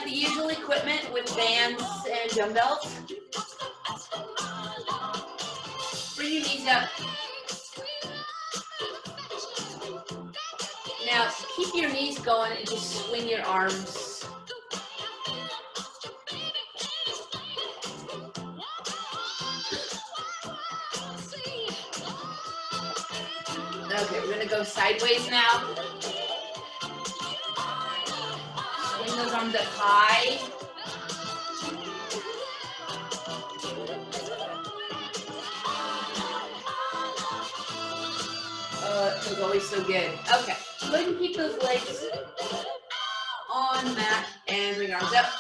the usual equipment with bands and dumbbells. Bring your knees up. Now, keep your knees going and just swing your arms. Okay, we're gonna go sideways now. Swing those arms up high. Oh, it feels always so good. Okay, go ahead and keep those legs on the mat and bring arms up.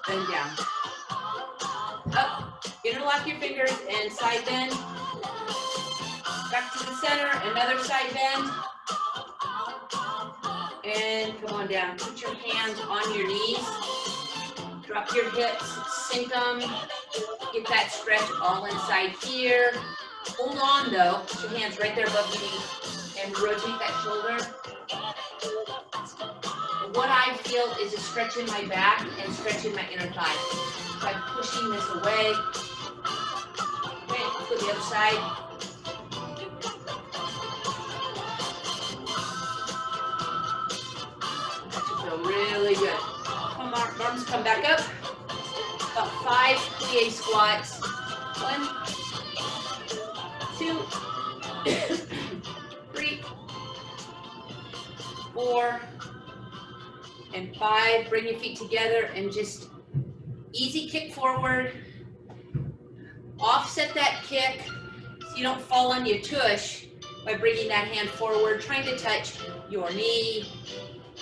Bend down. Up. Interlock your fingers and side bend. Back to the center, another side bend. And come on down. Put your hands on your knees. Drop your hips, sink them. Get that stretch all inside here. Hold on though. Put your hands right there above your knee and rotate that shoulder. What I feel is a stretch in my back and stretch in my inner thigh. So I'm pushing this away. Okay, let's go to the other side. That should feel really good. Come on, arms come back up. About 5 plie squats. 1, 2, 3, 4, and 5. Bring your feet together and just easy kick forward. Offset that kick so you don't fall on your tush by bringing that hand forward, trying to touch your knee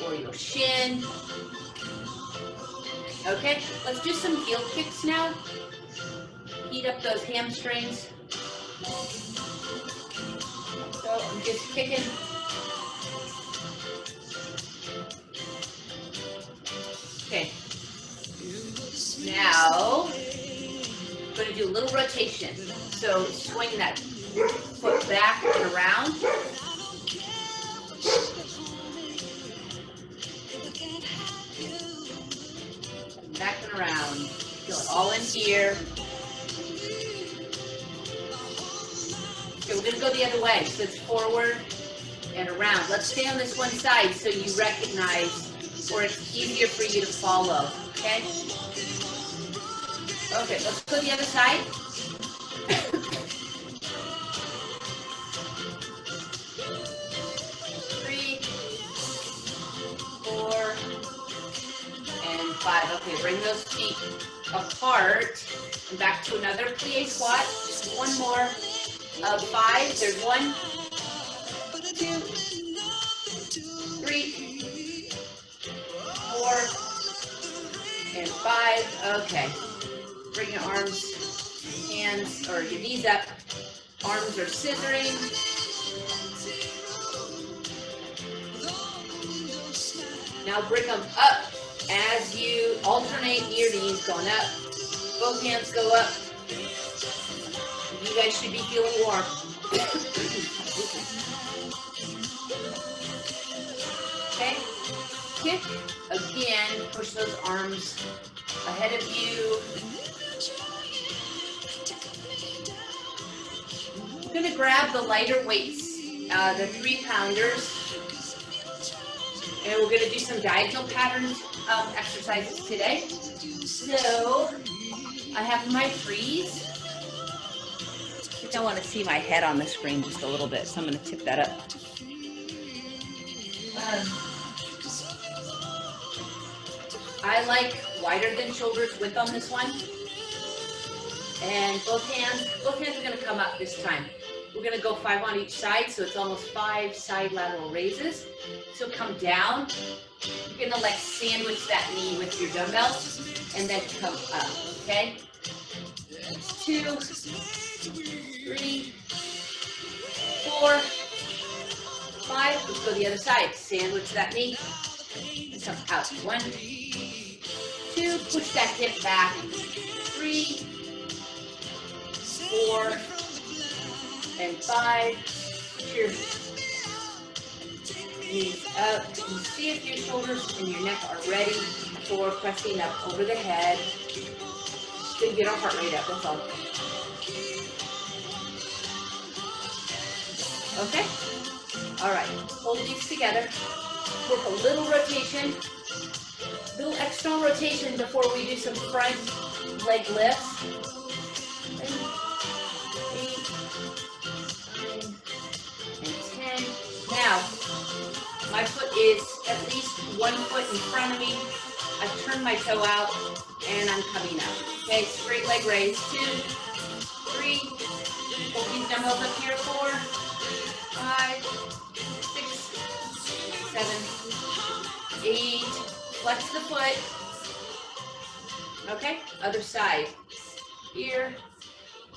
or your shin. Okay, let's do some heel kicks now. Heat up those hamstrings. So I'm just kicking. Okay. Now, I'm going to do a little rotation. So swing that foot back and around. Back and around. Feel it all in here. Okay, we're going to go the other way. So it's forward and around. Let's stay on this one side so you recognize, or it's easier for you to follow. Okay? Okay, let's go the other side. 3, 4, and 5. Okay, bring those feet apart and back to another plie squat. Just one more of 5. There's 1, 2, 3, 4, and 5. Okay. Bring your arms, hands, or your knees up. Arms are scissoring. Now bring them up as you alternate your knees going up. Both hands go up. You guys should be feeling warm. Okay, kick again. Push those arms ahead of you. We're going to grab the lighter weights, the 3-pounders, and we're going to do some diagonal pattern exercises today. So I have my freeze. I think I want to see my head on the screen just a little bit, so I'm going to tip that up. I like wider than shoulders width on this one. And both hands are going to come up this time. We're going to go 5 on each side, so it's almost 5 side lateral raises. So come down. You're going to like sandwich that knee with your dumbbells, and then come up, okay? 2, 3, 4, 5. Let's go the other side. Sandwich that knee, and come out. 1, 2, push that hip back. 3, 4, and 5. Cheers. knees up, and see if your shoulders and your neck are ready for pressing up over the head. Just to get our heart rate up, that's all. Okay? All right, hold these together. Work a little rotation, little external rotation before we do some front leg lifts. 8, 9, and 10. Now, my foot is at least 1 foot in front of me. I've turned my toe out and I'm coming up. Okay, straight leg raise. 2, 3, hold these dumbbells up here. 4, 5, 6, 7, 8. Flex the foot. Okay, other side. Here,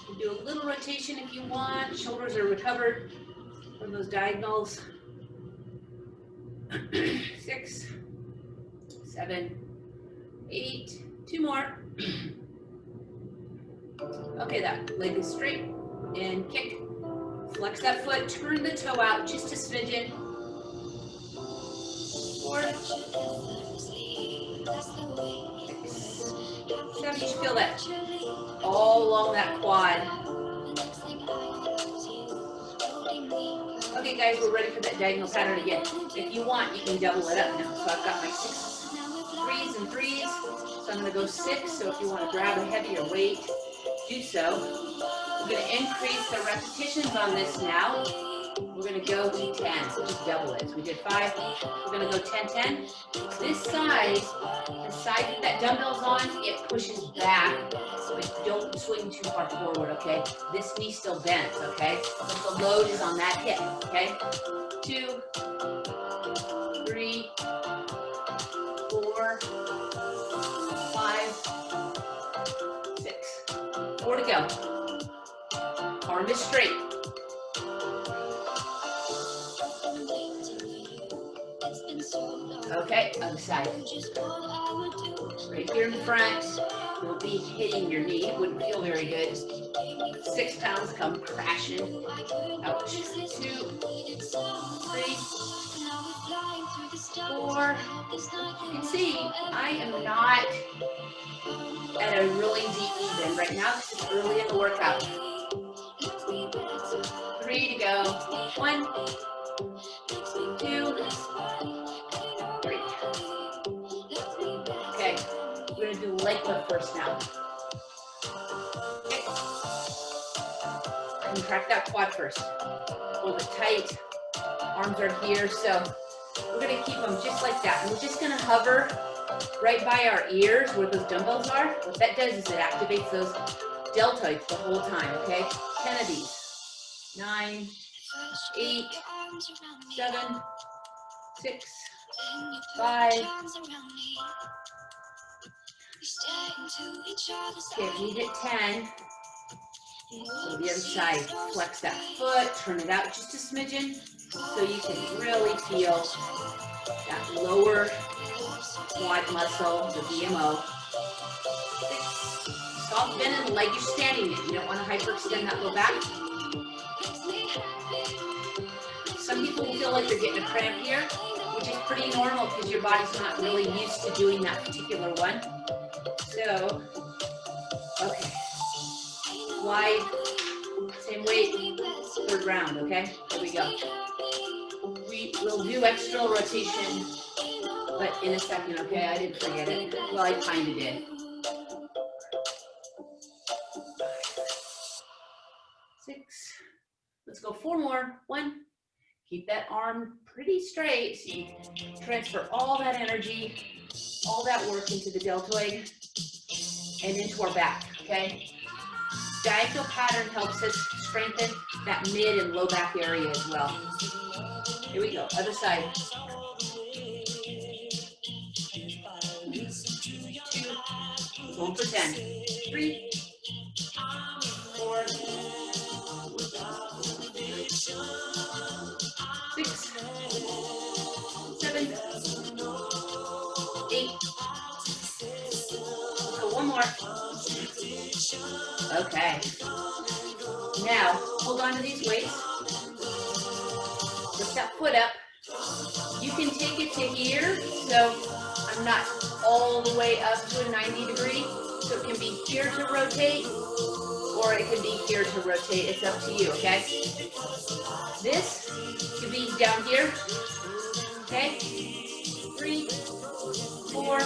you do a little rotation if you want. Shoulders are recovered from those diagonals. 6, 7, 8. 2 more. Okay, that leg is straight. And kick. Flex that foot. Turn the toe out just a smidgen. 4, 6, 7. You should feel that all along that quad. Okay, guys, we're ready for that diagonal pattern again. If you want, you can double it up now. So I've got my 6 threes and 3s. So I'm going to go 6. So if you want to grab a heavier weight, do so. We're going to increase the repetitions on this now. We're going to go to 10, so just double it. So we did 5. We're going to go 10, 10. This side, the side that that dumbbell's on, it pushes back, but don't swing too far forward, okay? This knee still bends, okay? But the load is on that hip, okay? 2, 3, 4, 5, 6. 4 to go. Arm is straight. Okay, other side. Right here in front, you'll be hitting your knee. It wouldn't feel very good. 6 pounds come crashing. Ouch. 2, 3, 4. You can see I am not at a really deep even right now. This is early in the workout. 3 to go. 1, 2, 3. Okay, we're going to do leg lift first now. Okay. Contract that quad first. Hold it tight. Arms are here, so we're going to keep them just like that. And we're just going to hover right by our ears where those dumbbells are. What that does is it activates those deltoids the whole time, okay? 10 of these. 9, 8, 7, 6, 5. Okay, if you hit 10, so the other side, flex that foot, turn it out just a smidgen, so you can really feel that lower quad muscle, the VMO. 6, soft bend in the leg you're standing in. You don't want to hyperextend that low back. Some people will feel like they're getting a cramp here, which is pretty normal because your body's not really used to doing that particular one. So, okay. Wide, same weight, 3rd round, okay? Here we go. We'll do external rotation, but in a second, okay? I didn't forget it. Well, I kind of did. 6. Let's go 4 more. 1. Keep that arm pretty straight so you transfer all that energy, all that work into the deltoid and into our back, okay? Diagonal pattern helps us strengthen that mid and low back area as well. Here we go, other side. 2, going for 10. 3, 4, 6, 7, 8. So 1 more. Okay. Now, hold on to these weights. Lift that foot up. You can take it to here, so I'm not all the way up to a 90 degree. So it can be here to rotate, or it can be here to rotate. It's up to you, okay? This can be down here, okay? 3, 4,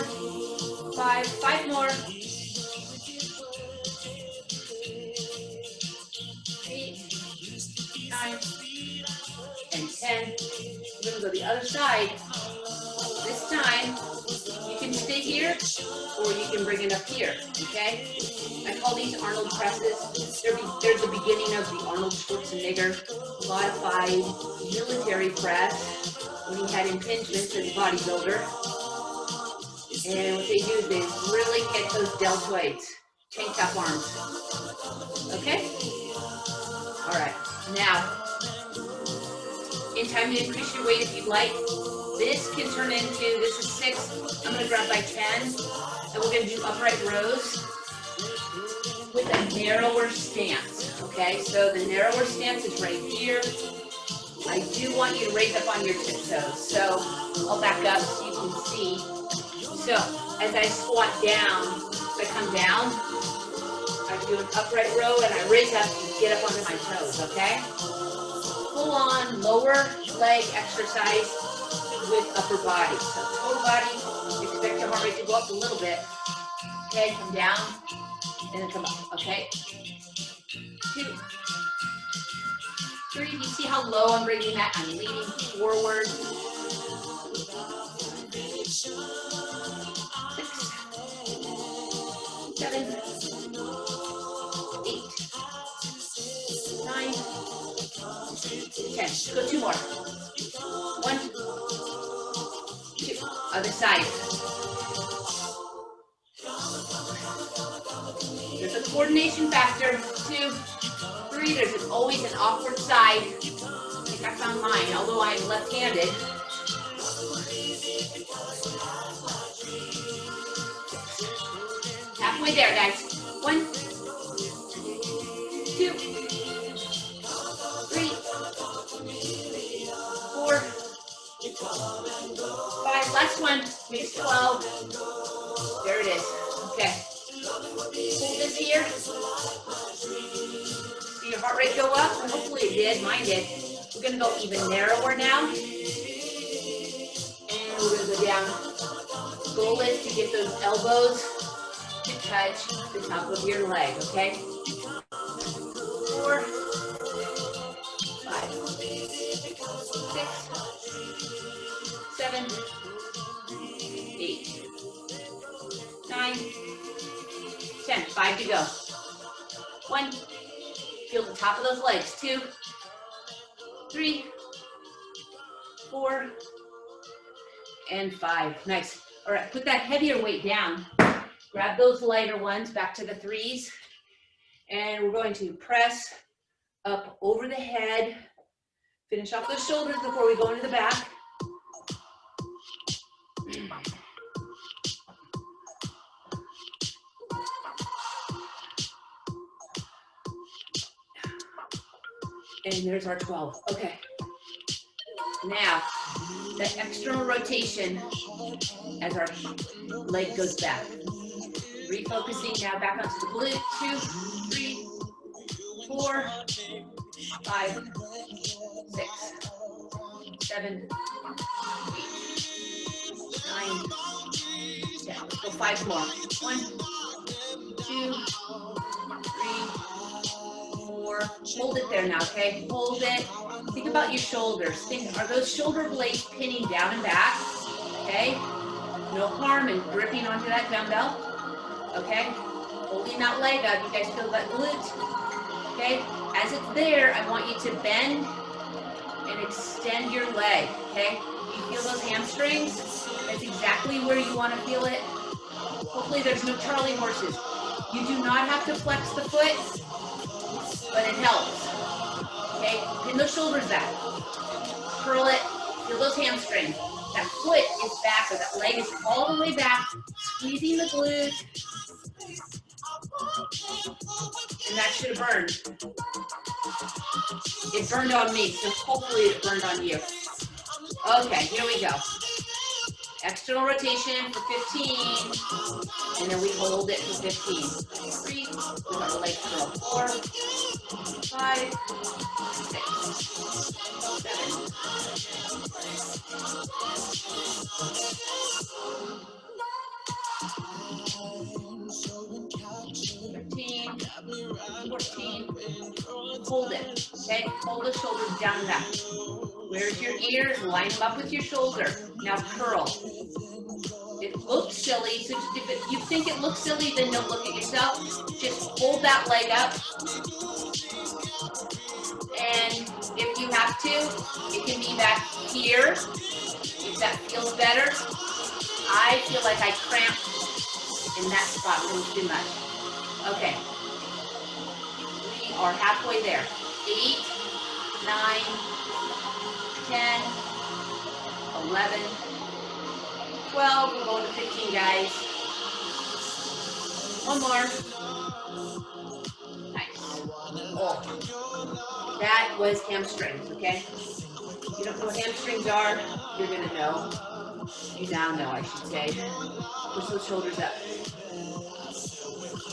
5 more. 8, 9, and 10. We're gonna go the other side. This time, you can stay here, or you can bring it up here, okay? I call these Arnold presses. They're the beginning of the Arnold Schwarzenegger modified military press when he had impingements as a bodybuilder. And what they do is they really hit those deltoids, tank top arms. Okay? All right. Now, in time to increase your weight if you'd like. This can turn into, this is 6, I'm gonna grab by 10, and we're gonna do upright rows with a narrower stance, okay? So the narrower stance is right here. I do want you to raise up on your tiptoes, so I'll back up so you can see. So as I squat down, as I come down, I do an upright row and I raise up and get up onto my toes, okay? Full on lower leg exercise with upper body. So total body, expect your heart rate to go up a little bit. Okay, come down, and then come up, okay? 2, 3, you see how low I'm bringing that? I'm leaning forward. 6, 7, 8, 9, 10. Let's go 2 more. 1, 2. Other side. There's a coordination factor. 2, 3. There's always an awkward side. I think I found mine, although I'm left-handed. Halfway there, guys. 1, 2, 3, 4, 5. Last one. Makes 12. There it is. Okay. Hold this here. See your heart rate go up? Hopefully it did. Mine did. We're going to go even narrower now. And we're going to go down. Goal is to get those elbows to touch the top of your leg, okay? 4, 5, 6, 7, 8, 9, 10. 5 to go. 1. Feel the top of those legs. 2, 3, 4, and 5. Nice. All right, put that heavier weight down. Grab those lighter ones back to the 3s. And we're going to press up over the head. Finish off those shoulders before we go into the back. And there's our 12. Okay. Now, the external rotation as our leg goes back. Refocusing now back onto the glute. 2, 3, 4, 5, 6, 7, 8, 9, 10. Let's go 5 more. 1, 2, 3, 4. Hold it there now, okay? Hold it. Think about your shoulders. Are those shoulder blades pinning down and back? Okay? No harm in gripping onto that dumbbell. Okay? Holding that leg up. You guys feel that glute? Okay? As it's there, I want you to bend and extend your leg. Okay? You feel those hamstrings? That's exactly where you want to feel it. Hopefully there's no Charlie horses. You do not have to flex the foot, but it helps. Okay? Pin those shoulders back. Curl it. Feel those hamstrings. That foot is back, or that leg is all the way back. Squeezing the glute. And that should have burned. It burned on me, so hopefully it burned on you. Okay, here we go. External rotation for 15, and then we hold it for 15. 3, with our leg curl. 4, 5, 6, 7. 13, 14, hold it, okay? Hold the shoulders down and back. Where's your ears? Line them up with your shoulder. Now curl. It looks silly, so if you think it looks silly, then don't look at yourself. Just hold that leg up. And if you have to, it can be back here, if that feels better. I feel like I cramped in that spot a little too much. Okay. We are halfway there. 8, 9, 10, 11, 12, we're going to 15, guys. One more. Nice. Oh, that was hamstrings, okay? If you don't know what hamstrings are, you're gonna know. You now know, I should say. Push those shoulders up.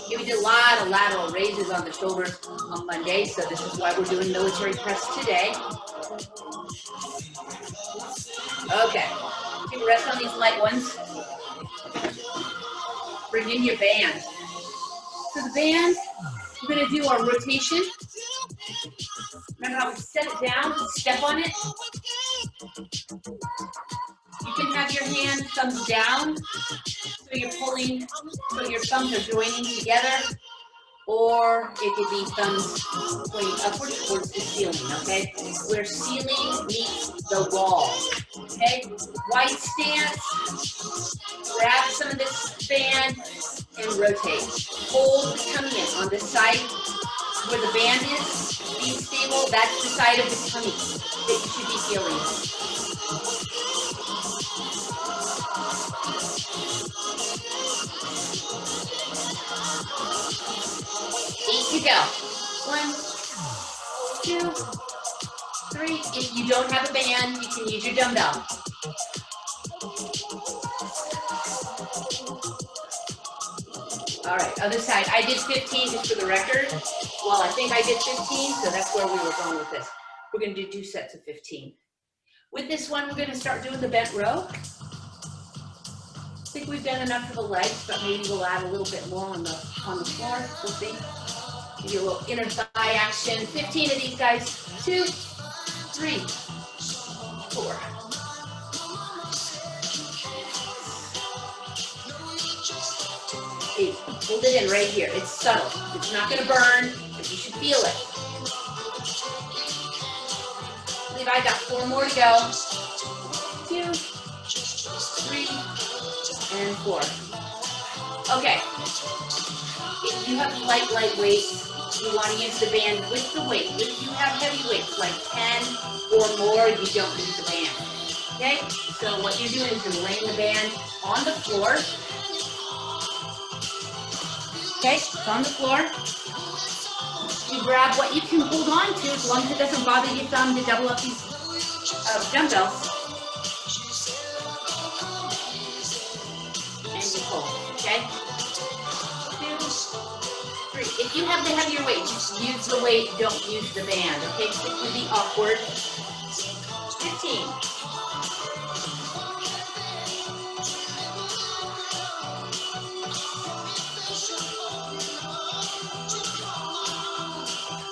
Okay, we did a lot of lateral raises on the shoulders on Monday, so this is why we're doing military press today. Okay, take a rest on these light ones. Bring in your band. So the band, we're gonna do our rotation. Remember how we set it down, step on it? You can have your hand thumbs down, so you're pulling, so your thumbs are joining together, or it could be thumbs pointing upwards towards the ceiling, okay? Where ceiling meets the wall, okay? Wide stance, grab some of this band and rotate. Hold the tummy in on the side where the band is, being stable, that's the side of the tummy that you should be feeling. To go. 1, 2, 3. If you don't have a band, you can use your dumbbell. All right, other side. I did 15 just for the record. Well, I think I did 15, so that's where we were going with this. We're going to do 2 sets of 15. With this one, we're going to start doing the bent row. I think we've done enough for the legs, but maybe we'll add a little bit more on the floor. We'll see. Give you a little inner thigh action. 15 of these guys. 2, 3, 4. 8. Hold it in right here. It's subtle. It's not going to burn, but you should feel it. I believe I got 4 more to go. 2, 3, and 4. Okay. If you have light weights, you want to use the band with the weight. If you have heavy weights, like 10 or more, you don't need the band. Okay? So what you're doing is you're laying the band on the floor. Okay? It's on the floor. You grab what you can hold on to, as long as it doesn't bother your thumb to double up these dumbbells. And you pull. Okay? 2, 3. If you have the heavier weight, just use the weight, don't use the band, okay? It would be awkward. 15.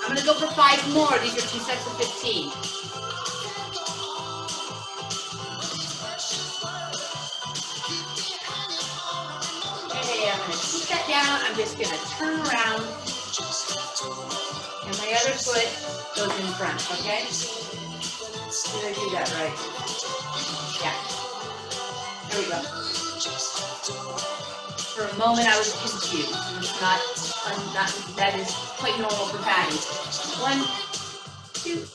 I'm gonna go for 5 more. These are 2 sets of 15. Okay, I'm gonna keep that down. I'm just gonna turn around. And my other foot goes in front, okay? Did I do that right? Yeah. There we go. For a moment I was confused. That is quite normal for Patty. 1, 2, 3.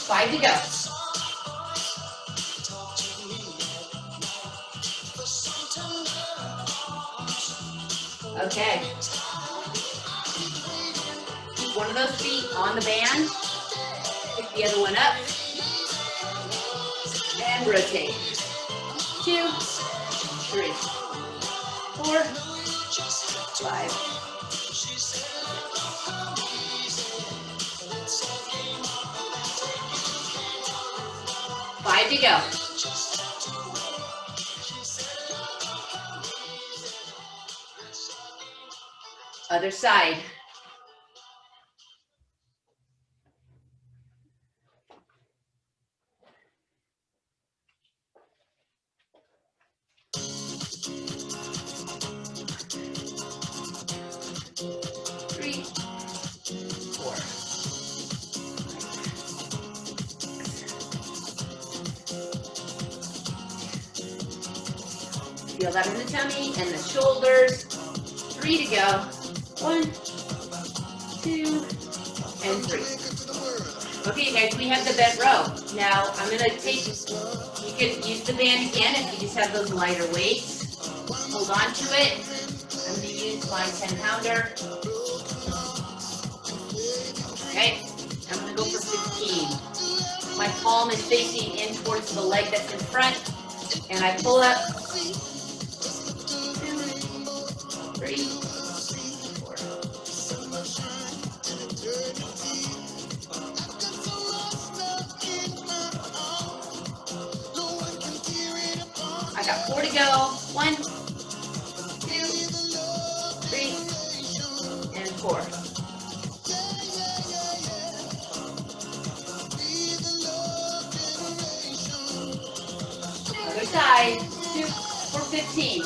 5 to go. Okay. Keep one of those feet on the band. Pick the other one up. And rotate. 2, 3, 4, 5. 5 to go. Other side. Feel that in the tummy and the shoulders. 3 to go. 1, 2, and 3. Okay, guys, we have the bent row. Now, I'm going to take, you can use the band again if you just have those lighter weights. Hold on to it. I'm going to use my 10-pounder. Okay, I'm going to go for 15. My palm is facing in towards the leg that's in front, and I pull up. 3, 4. I got 4 to go. 1, 2, 3, and 4. Other side. 2 for 15.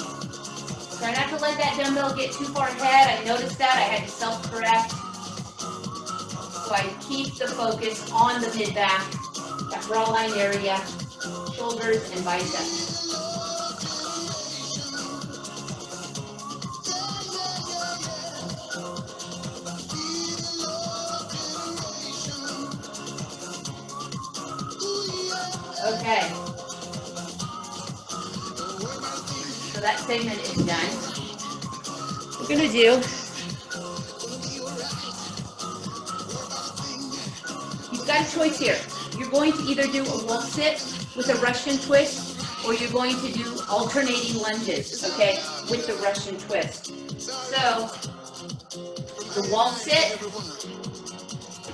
Try not to let that dumbbell get too far ahead. I noticed that. I had to self-correct. So I keep the focus on the mid-back, that brow line area, shoulders and biceps. Okay. So that segment is done. We're going to do, you've got a choice here. You're going to either do a wall sit with a Russian twist, or you're going to do alternating lunges, okay, with the Russian twist. So the wall sit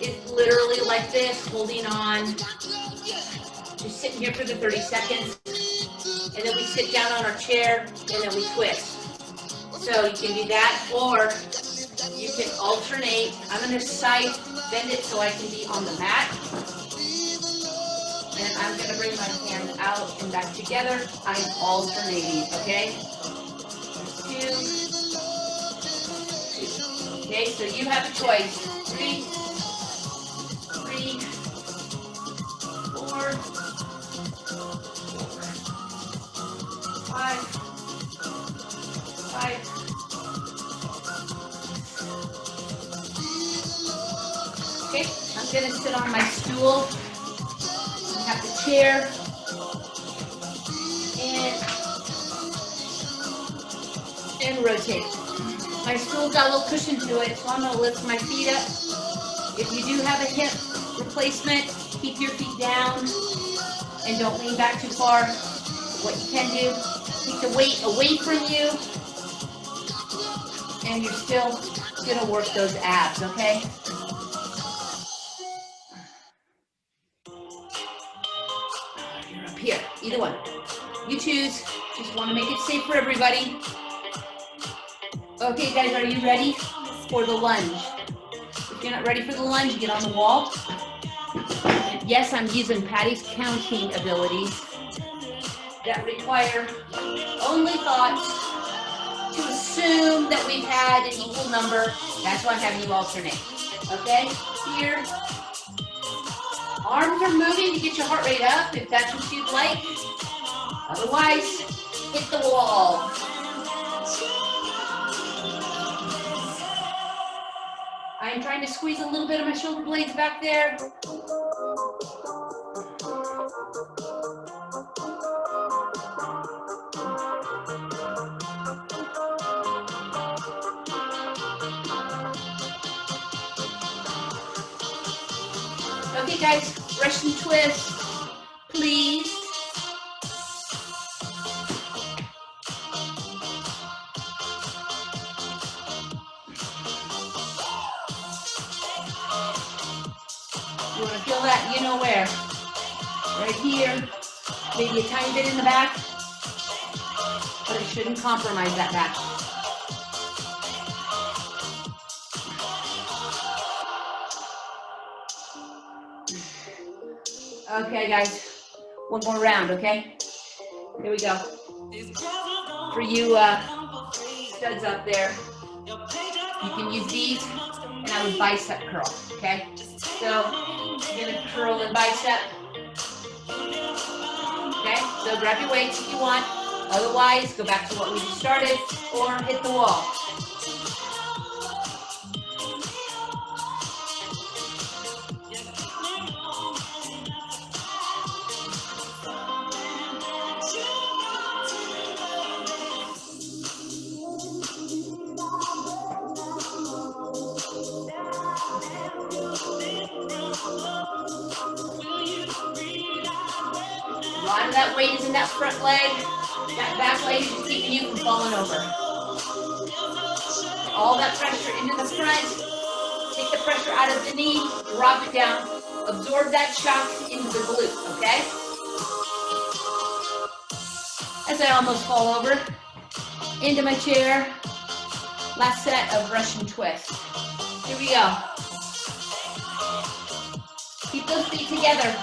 is literally like this, holding on, just sitting here for the 30 seconds, and then we sit down on our chair, and then we twist. So you can do that, or you can alternate. I'm going to side bend it so I can be on the mat. And I'm going to bring my hand out and back together. I'm alternating, okay? 2. Okay, so you have a choice. 3, 4, 5. Okay, I'm going to sit on my stool. I have the chair. And rotate. My stool's got a little cushion to it, so I'm going to lift my feet up. If you do have a hip replacement, keep your feet down and don't lean back too far. What you can do, take the weight away from you, and you're still going to work those abs, okay? You're up here, either one. You choose. Just want to make it safe for everybody. Okay, guys, are you ready for the lunge? If you're not ready for the lunge, get on the wall. And yes, I'm using Pattie's counting abilities that require only thoughts to assume that we've had an equal number. That's why I'm having you alternate. Okay, here. Arms are moving to get your heart rate up if that's what you'd like. Otherwise, hit the wall. I'm trying to squeeze a little bit of my shoulder blades back there. Okay, guys, Russian twist, please. You want to feel that? You know where? Right here, maybe a tiny bit in the back, but it shouldn't compromise that back. Okay, guys, one more round, okay? Here we go. For you studs up there, you can use these, and I would bicep curl, okay? So, you're gonna curl and bicep. Okay, so grab your weights if you want. Otherwise, go back to what we just started, or hit the wall. A lot of that weight is in that front leg. That back leg is just keeping you from falling over. All that pressure into the front. Take the pressure out of the knee, drop it down. Absorb that shock into the glute, okay? As I almost fall over, into my chair. Last set of Russian twist. Here we go. Keep those feet together.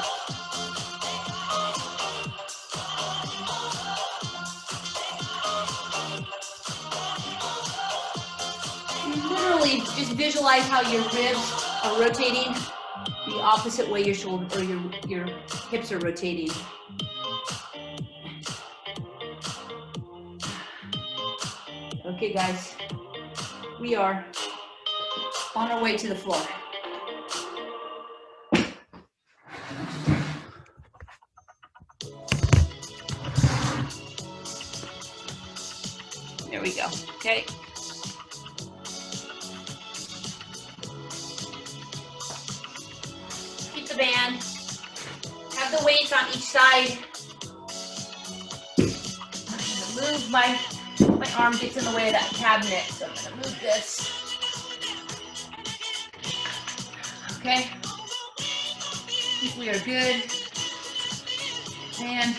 Literally, just visualize how your ribs are rotating the opposite way your shoulder or your hips are rotating. Okay, guys, we are on our way to the floor. There we go. Okay. Keep the band. Have the weights on each side. I'm gonna move my arm gets in the way of that cabinet, so I'm gonna move this. Okay. I think we are good. And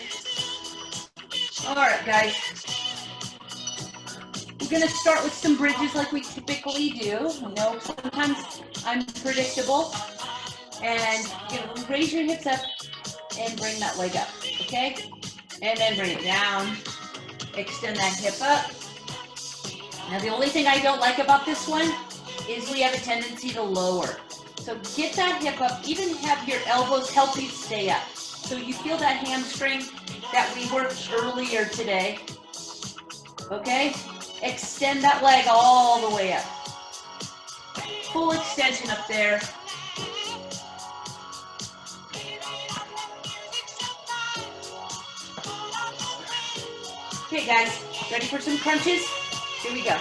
all right, guys. We're gonna start with some bridges like we typically do. You know, sometimes I'm predictable. And you're gonna raise your hips up and bring that leg up, okay? And then bring it down. Extend that hip up. Now the only thing I don't like about this one is we have a tendency to lower. So get that hip up, even have your elbows help you stay up. So you feel that hamstring that we worked earlier today, okay? Extend that leg all the way up. Full extension up there. Okay guys, ready for some crunches? Here we go.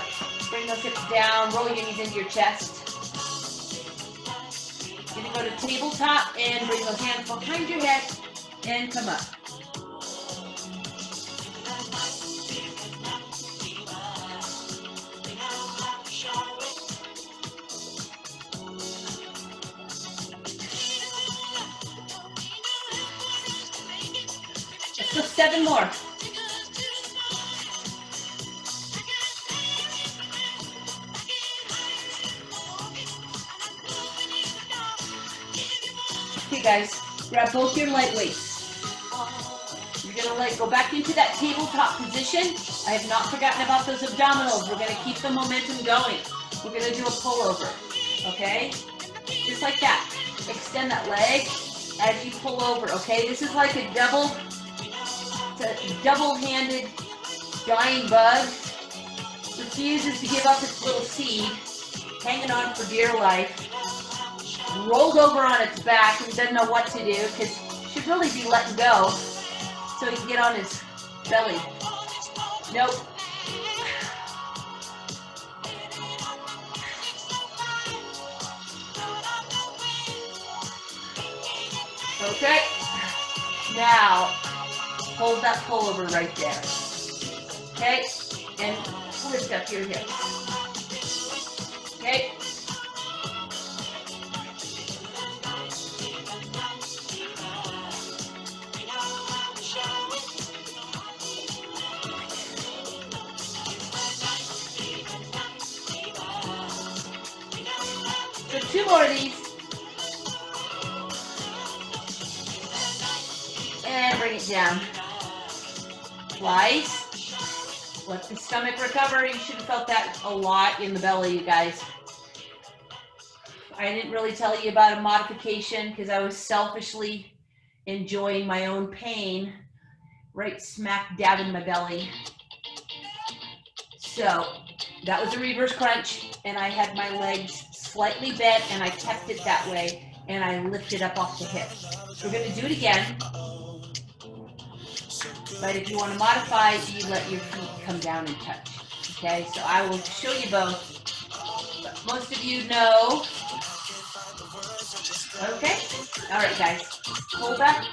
Bring those hips down, roll your knees into your chest. You're gonna go to tabletop and bring those hands behind your head and come up. Let's go 7 more. Okay guys, grab both your light weights. You're gonna go back into that tabletop position. I have not forgotten about those abdominals. We're gonna keep the momentum going. We're gonna do a pullover, okay? Just like that. Extend that leg as you pull over, okay? This is like a double-handed dying bug. Refuses to give up its little seed, hanging on for dear life. Rolled over on its back and doesn't know what to do because it should really be letting go so he can get on his belly. Nope. Okay. Now, hold that pullover right there. Okay? And lift up your hips. Okay? So 2 more of these. And bring it down. Flies. Let the stomach recover. You should have felt that a lot in the belly, you guys. I didn't really tell you about a modification because I was selfishly enjoying my own pain right smack dab in my belly. So that was a reverse crunch, and I had my legs slightly bent, and I kept it that way, and I lifted up off the hip. We're going to do it again, but if you want to modify, you let your feet come down and touch. Okay, so I will show you both, but most of you know. Okay, all right, guys, hold back.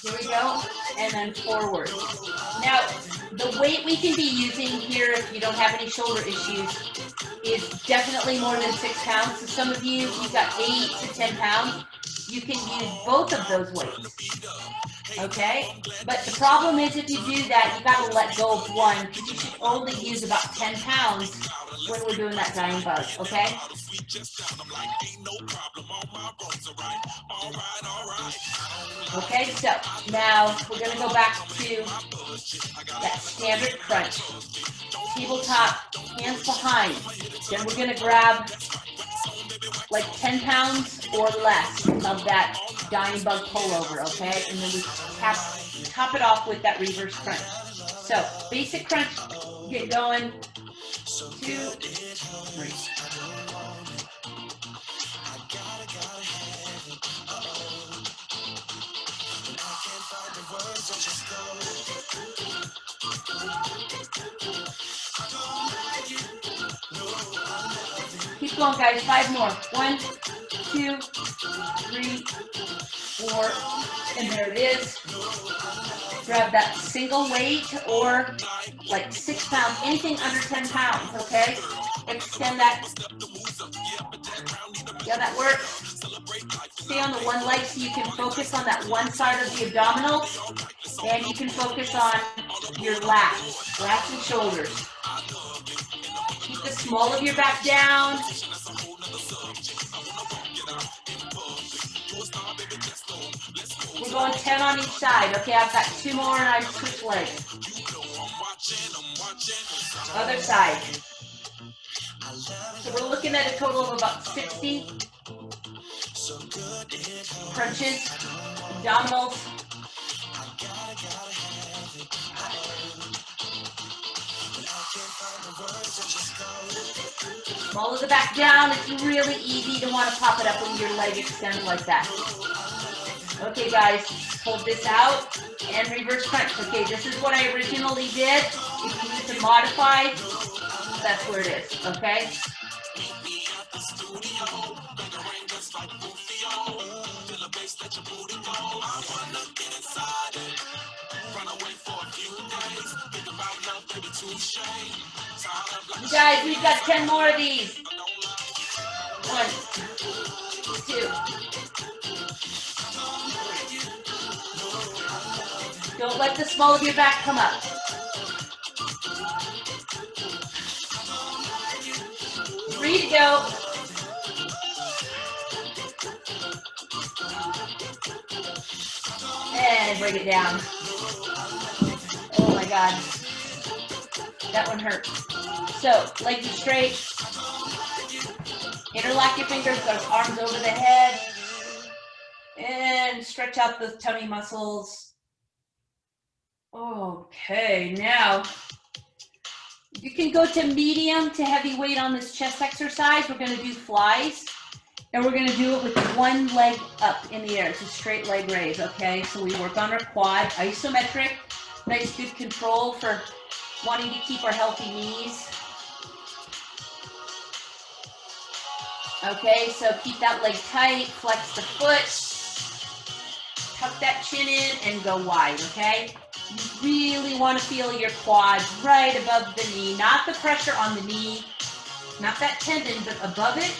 Here we go, and then forward. Now, the weight we can be using here, if you don't have any shoulder issues, is definitely more than 6 pounds. So some of you, you've got 8 to 10 pounds. You can use both of those weights, okay? But the problem is if you do that, you got to let go of one, because you should only use about 10 pounds when we're doing that dying bug, okay? Okay, so now we're going to go back to that standard crunch. Tabletop, hands behind. Then we're going to grab like 10 pounds or less of that dying bug pullover, okay? And then we top it off with that reverse crunch. So basic crunch, get going. 2, 3. Keep going, guys. 5 more. 1, 2, 3, 4, and there it is. Grab that single weight or like 6 pounds, anything under 10 pounds, okay? Extend that. See how that works? Stay on the one leg so you can focus on that one side of the abdominals, and you can focus on your lats and shoulders. Keep the small of your back down. We're going 10 on each side. Okay, I've got 2 more and I switch legs. Other side. So we're looking at a total of about 60 crunches, abdominals. Small the back down. It's really easy to want to pop it up when your leg extends like that. Okay, guys, hold this out and reverse crunch. Okay, this is what I originally did. If you need to modify, that's where it is, okay? You guys, we've got 10 more of these. 1, 2. Don't let the small of your back come up. Three to go. And bring it down. Oh my God. That one hurt. So, legs are straight. Interlock your fingers, those arms over the head. And stretch out the tummy muscles. Okay, now you can go to medium to heavy weight on this chest exercise. We're going to do flies, and we're going to do it with one leg up in the air. It's a straight leg raise, okay? So we work on our quad, isometric, nice good control for wanting to keep our healthy knees. Okay, so keep that leg tight, flex the foot. tuck that chin in and go wide, okay? You really want to feel your quads right above the knee, not the pressure on the knee, not that tendon, but above it.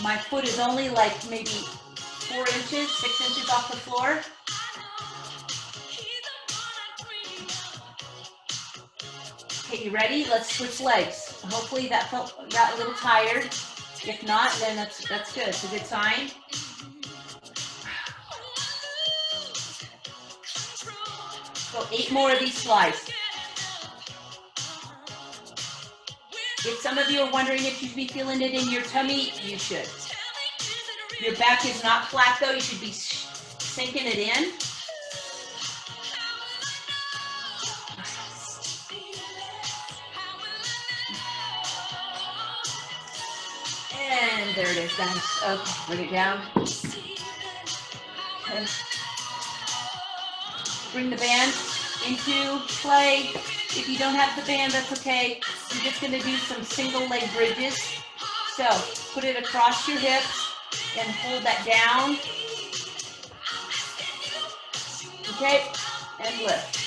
My foot is only like maybe 4 inches, 6 inches off the floor. Okay, you ready? Let's switch legs. Hopefully that got a little tired. If not, then that's good. It's a good sign. Go 8 more of these slides. If some of you are wondering if you should be feeling it in your tummy, you should. Your back is not flat though. You should be sinking it in. And there it is, guys. Okay, bring it down. Okay. Bring the band into play. If you don't have the band, that's okay. You're just going to do some single leg bridges. So put it across your hips and hold that down. Okay, and lift.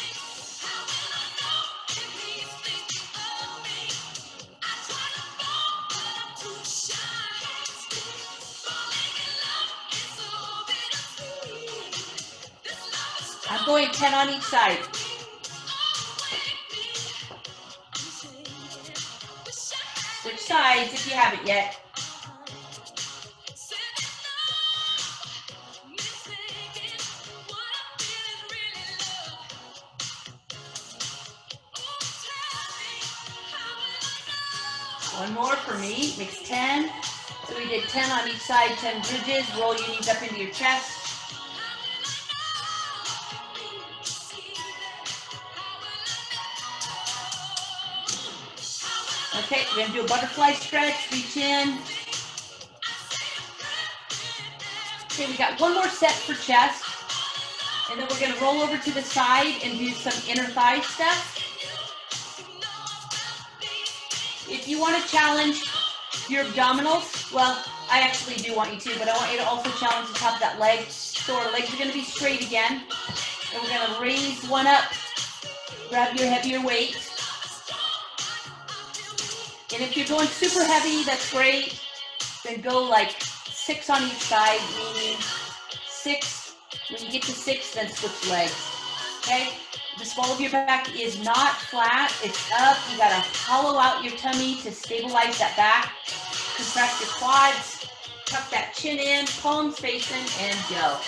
I'm going 10 on each side. Switch sides if you haven't yet. One more for me, makes 10. So we did 10 on each side, 10 bridges. Roll your knees up into your chest. Okay, we're gonna do a butterfly stretch, reach in. Okay, we got one more set for chest. And then we're gonna roll over to the side and do some inner thigh stuff. If you wanna challenge your abdominals, well, I actually do want you to, but I want you to also challenge the top of that leg. So our legs are gonna be straight again. And we're gonna raise one up, grab your heavier weight. And if you're going super heavy, that's great. Then go like 6 on each side, meaning 6. When you get to 6, then switch legs. Okay? The small of your back is not flat, it's up. You gotta hollow out your tummy to stabilize that back. Contract your quads, tuck that chin in, palms facing, and go.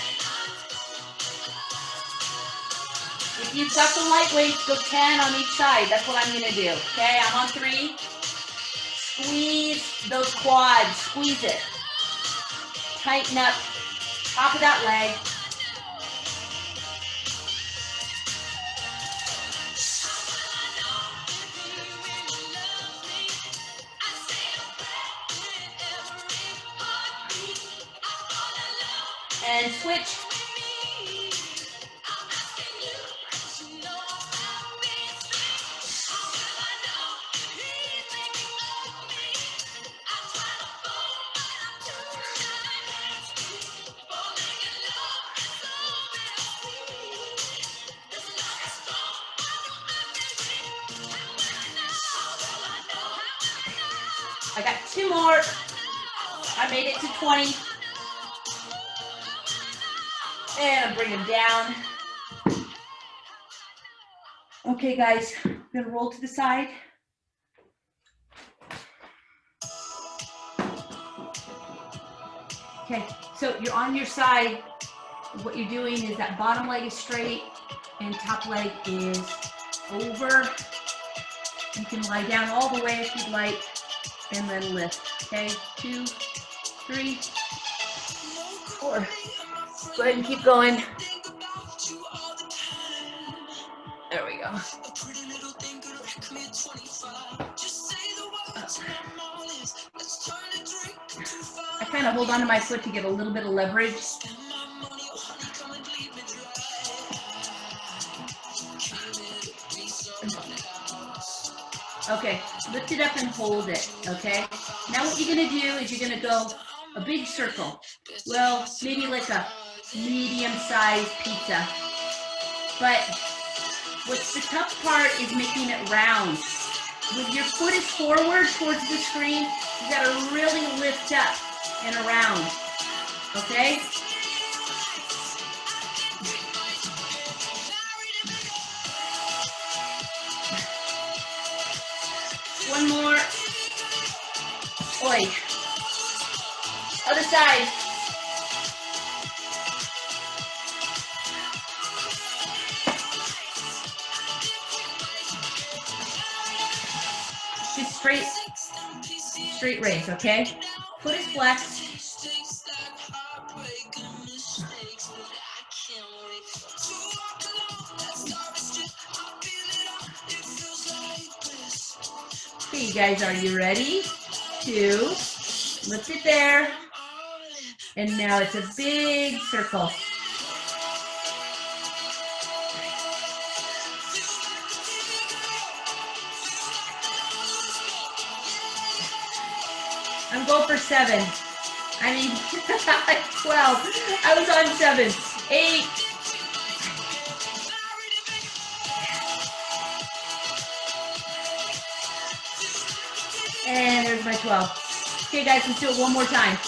If you've got the light weights, go 10 on each side. That's what I'm gonna do. Okay, I'm on 3. Squeeze those quads, squeeze it. Tighten up top of that leg. And switch. I got 2 more. I made it to 20. And bring them down. Okay, guys, I'm gonna roll to the side. Okay, so you're on your side. What you're doing is that bottom leg is straight and top leg is over. You can lie down all the way if you'd like, and then lift. Okay, 2, 3, 4. Go ahead and keep going. There we go. I kind of hold onto my foot to get a little bit of leverage. Okay, lift it up and hold it, okay? Now what you're gonna do is you're gonna go a big circle. Well, maybe like a medium-sized pizza. But what's the tough part is making it round. When your foot is forward towards the screen, you gotta really lift up and around, okay? One more. Oi. Other side. Just straight raise, okay? Foot is flexed. Okay, you guys, are you ready? 2, lift it there. And now it's a big circle. I'm going for 7. I mean, 12. I was on 7. 8. And there's my 12. Okay, guys, let's do it one more time.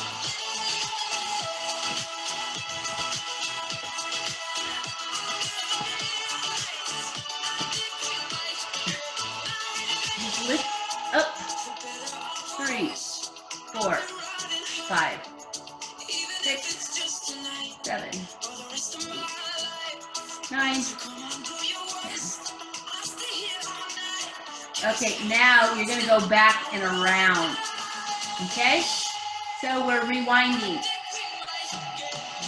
Lift up. 3, 4, 5, 6, 7, 8, 9, 10. Okay, now you're going to go back and around. Okay? So we're rewinding.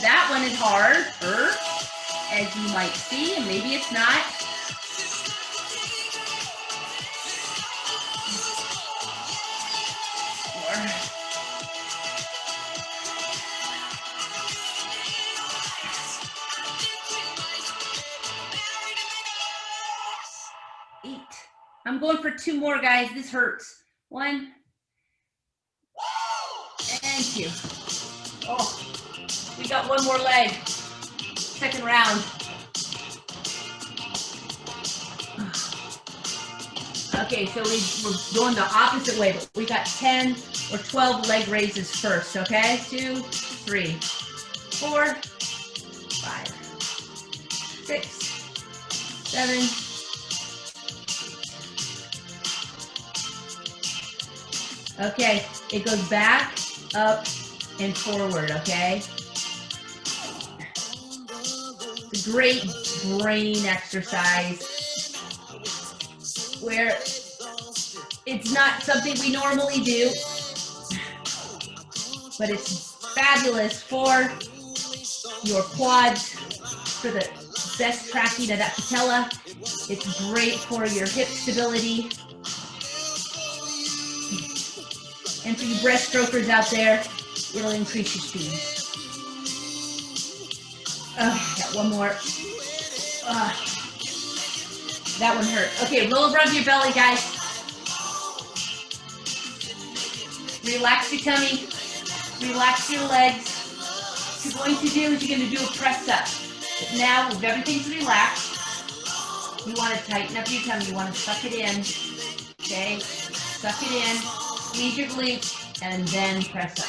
That one is harder, as you might see, and maybe it's not. I'm going for 2 more, guys. This hurts. 1 and 2. Oh, we got 1 more leg. Second round. Okay, so we're going the opposite way, but we got 10 or 12 leg raises first, okay? 2, 3, 4, 5, 6, 7, 8. Okay, it goes back, up, and forward, okay? It's a great brain exercise where it's not something we normally do, but it's fabulous for your quads, for the best tracking of that patella. It's great for your hip stability. And for you breaststrokers out there, it'll increase your speed. Got 1 more. That one hurt. Okay, roll over onto your belly, guys. Relax your tummy. Relax your legs. What you're going to do is you're going to do a press up. But now, with everything's relaxed, you want to tighten up your tummy. You want to suck it in. Okay? Suck it in. Squeeze your glutes, and then press up.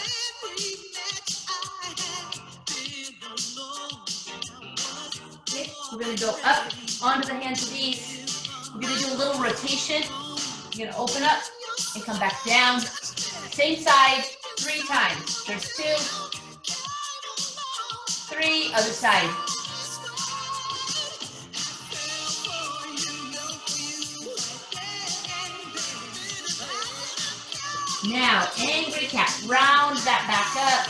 Okay, we're going to go up onto the hands and knees. We're going to do a little rotation. You're going to open up and come back down. Same side, 3 times. There's 2, 3, other side. Now, angry cat, round that back up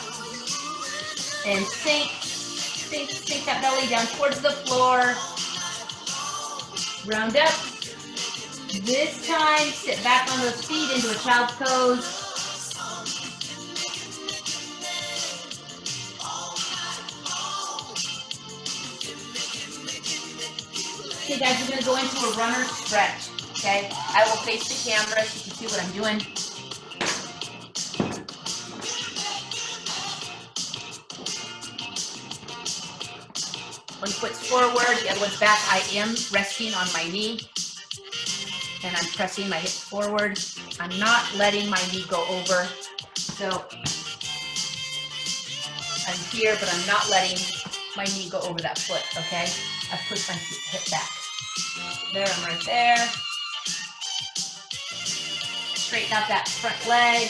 and sink that belly down towards the floor. Round up. This time, sit back on those feet into a child's pose. Okay, guys, we're going to go into a runner stretch. Okay, I will face the camera so you can see what I'm doing. One foot's forward, the other one's back. I am resting on my knee, and I'm pressing my hip forward. I'm not letting my knee go over. So I'm here, but I'm not letting my knee go over that foot, okay? I push my hip back. There, I'm right there. Straighten out that front leg.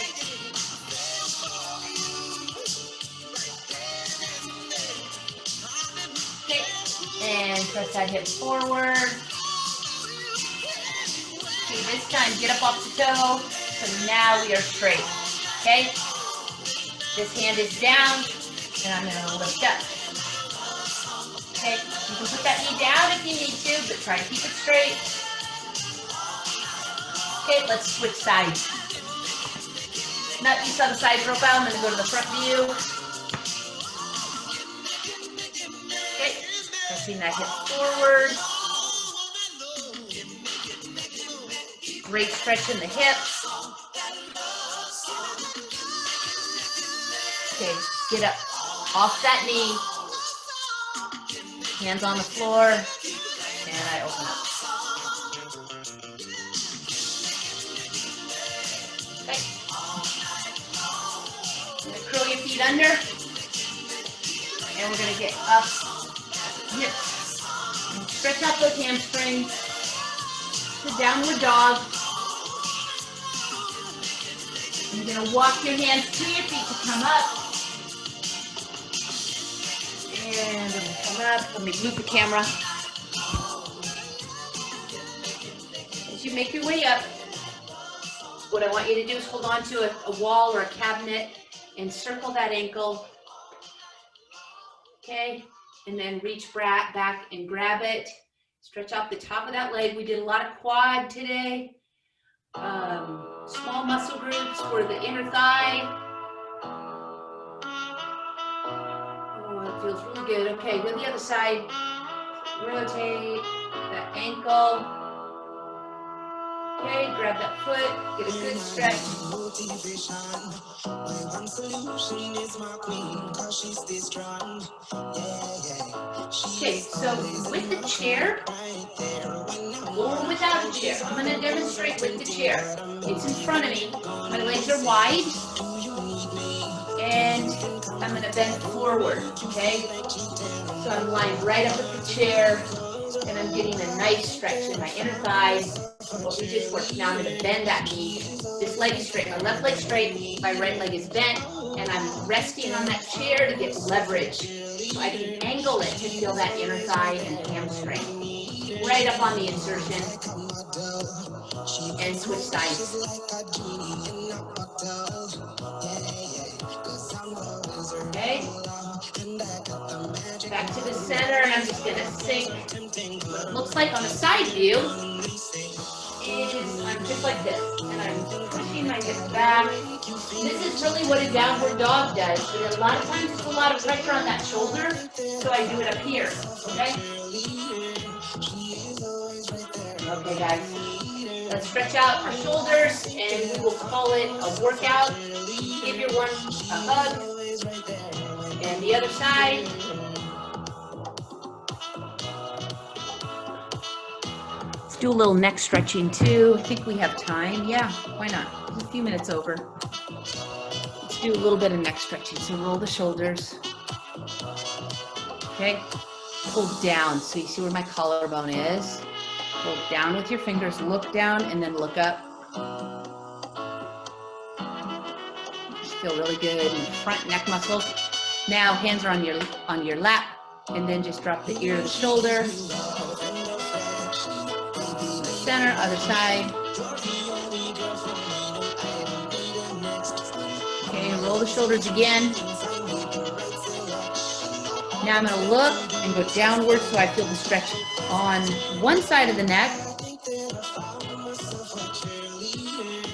Okay, and press that hip forward. Okay, this time get up off the toe. So now we are straight, okay? This hand is down, and I'm gonna lift up. Okay, you can put that knee down if you need to, but try to keep it straight. Okay, let's switch sides. Now you saw the side profile, I'm gonna go to the front view. Okay, pressing that hip forward. Great stretch in the hips. Okay, get up off that knee. Hands on the floor, and I open up. Okay. I'm gonna curl your feet under, and we're gonna get up, hips, and stretch out those hamstrings. To downward dog. You're gonna walk your hands to your feet to come up. And I'm gonna come up. Let me move the camera. As you make your way up, what I want you to do is hold on to a wall or a cabinet and circle that ankle. Okay, and then reach back and grab it. Stretch out the top of that leg. We did a lot of quad today. Small muscle groups for the inner thigh. Oh, it feels really good. Okay, go to the other side. Rotate that ankle. Okay, grab that foot. Get a good stretch. Okay, so with the chair, or without a chair, I'm going to demonstrate with the chair. It's in front of me. My legs are wide, and I'm going to bend forward, okay? So I'm lying right up at the chair, and I'm getting a nice stretch in my inner thighs. What we just worked. Now I'm going to bend that knee. This leg is straight. My left leg straight. My right leg is bent, and I'm resting on that chair to get leverage. So I can angle it to feel that inner thigh and hamstring. Right up on the insertion. And switch sides. Okay. Back to the center, and I'm just going to sink. What it looks like on the side view is I'm just like this, and I'm pushing my hips back. This is really what a downward dog does. And a lot of times it's a lot of pressure on that shoulder, so I do it up here, okay? Okay, guys. Let's stretch out our shoulders, and we will call it a workout. Give your one a hug. And the other side. Let's do a little neck stretching too. I think we have time. Yeah, why not? Just a few minutes over. Let's do a little bit of neck stretching. So roll the shoulders. Okay. Pull down. So you see where my collarbone is. Hold down with your fingers. Look down and then look up. Just feel really good in the front neck muscles. Now hands are on your lap, and then just drop the ear to the shoulder. Center, other side. Okay, roll the shoulders again. Now I'm going to look and go downward so I feel the stretch on one side of the neck.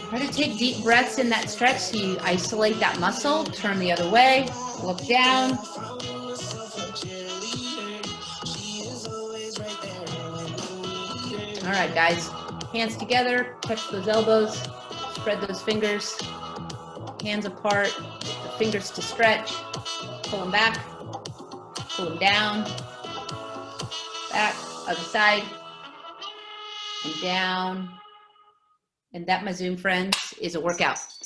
Try to take deep breaths in that stretch so you isolate that muscle. Turn the other way. Look down. All right, guys. Hands together. Touch those elbows. Spread those fingers. Hands apart. The fingers to stretch. Pull them back. Pull them down. back, other side, and down. And that, my Zoom friends, is a workout.